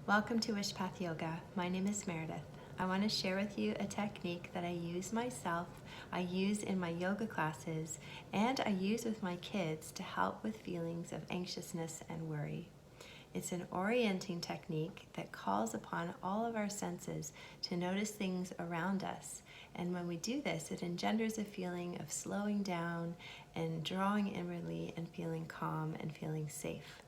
Welcome to Wishpath Yoga. My name is Meredith. I want to share with you a technique that I use myself, I use in my yoga classes, and I use with my kids to help with feelings of anxiousness and worry. It's an orienting technique that calls upon all of our senses to notice things around us. And when we do this, it engenders a feeling of slowing down and drawing inwardly and feeling calm and feeling safe.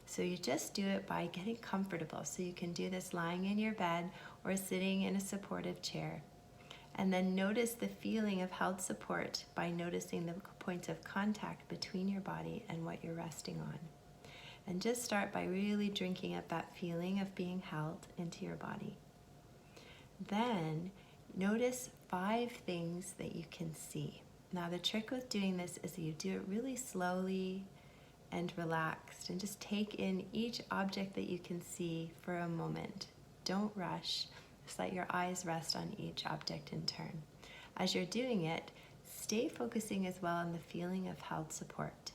So you just do it by getting comfortable. So you can do this lying in your bed or sitting in a supportive chair. And then notice the feeling of held support by noticing the points of contact between your body and what you're resting on. And just start by really drinking up that feeling of being held into your body. Then notice 5 things that you can see. Now the trick with doing this is that you do it really slowly and relaxed, and just take in each object that you can see for a moment. Don't rush, just let your eyes rest on each object in turn. As you're doing it, stay focusing as well on the feeling of held support.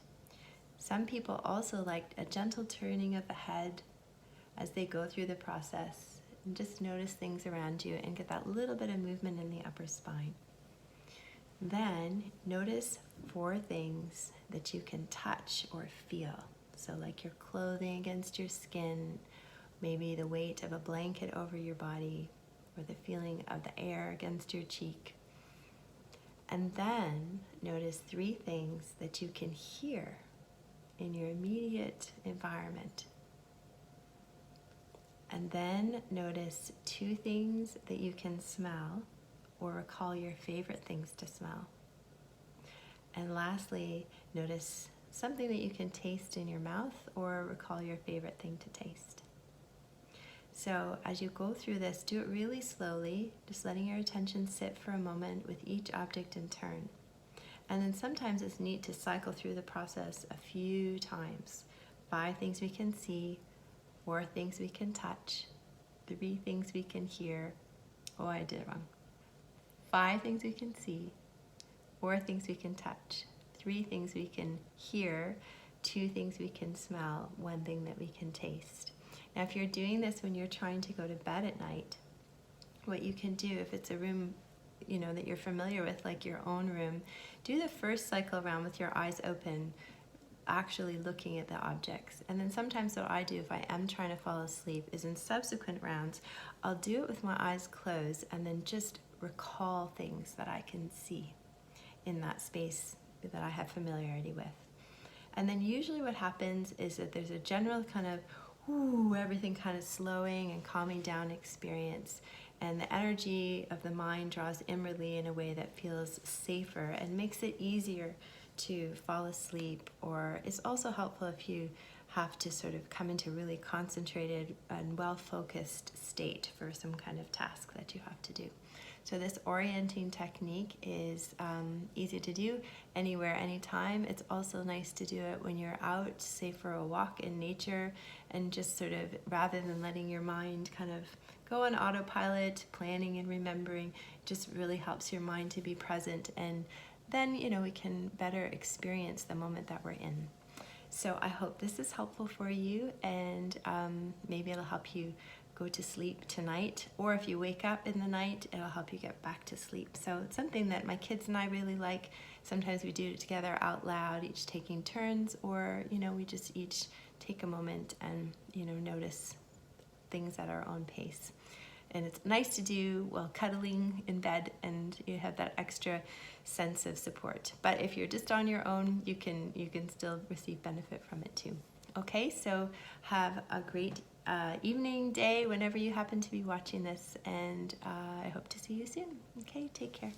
Some people also like a gentle turning of the head as they go through the process, and just notice things around you and get that little bit of movement in the upper spine. Then notice 4 things that you can touch or feel. So like your clothing against your skin, maybe the weight of a blanket over your body, or the feeling of the air against your cheek. And then notice 3 things that you can hear in your immediate environment. And then notice 2 things that you can smell or recall your favorite things to smell. And lastly, notice something that you can taste in your mouth or recall your favorite thing to taste. So as you go through this, do it really slowly, just letting your attention sit for a moment with each object in turn. And then sometimes it's neat to cycle through the process a few times. 5 things we can see, 4 things we can touch, 3 things we can hear. Oh, I did it wrong. 5 things we can see, 4 things we can touch, 3 things we can hear, 2 things we can smell, 1 thing that we can taste. Now, if you're doing this when you're trying to go to bed at night, what you can do, if it's a room that you're familiar with, like your own room, do the first cycle around with your eyes open, actually looking at the objects. And then sometimes what I do if I am trying to fall asleep is in subsequent rounds, I'll do it with my eyes closed and then just recall things that I can see in that space that I have familiarity with. And then usually what happens is that there's a general kind of everything kind of slowing and calming down experience, and the energy of the mind draws inwardly in a way that feels safer and makes it easier to fall asleep. Or it's also helpful if you have to sort of come into really concentrated and well-focused state for some kind of task that you have to do. So this orienting technique is easy to do anywhere, anytime. It's also nice to do it when you're out, say for a walk in nature, and just sort of, rather than letting your mind kind of go on autopilot, planning and remembering, just really helps your mind to be present, and then we can better experience the moment that we're in. So I hope this is helpful for you, and maybe it'll help you go to sleep tonight, or if you wake up in the night, it'll help you get back to sleep. So it's something that my kids and I really like. Sometimes we do it together out loud, each taking turns, or we just each take a moment and notice things at our own pace. And it's nice to do while cuddling in bed, and you have that extra sense of support. But if you're just on your own, you can still receive benefit from it too. Okay, so have a great evening, day, whenever you happen to be watching this, and I hope to see you soon. Okay, take care.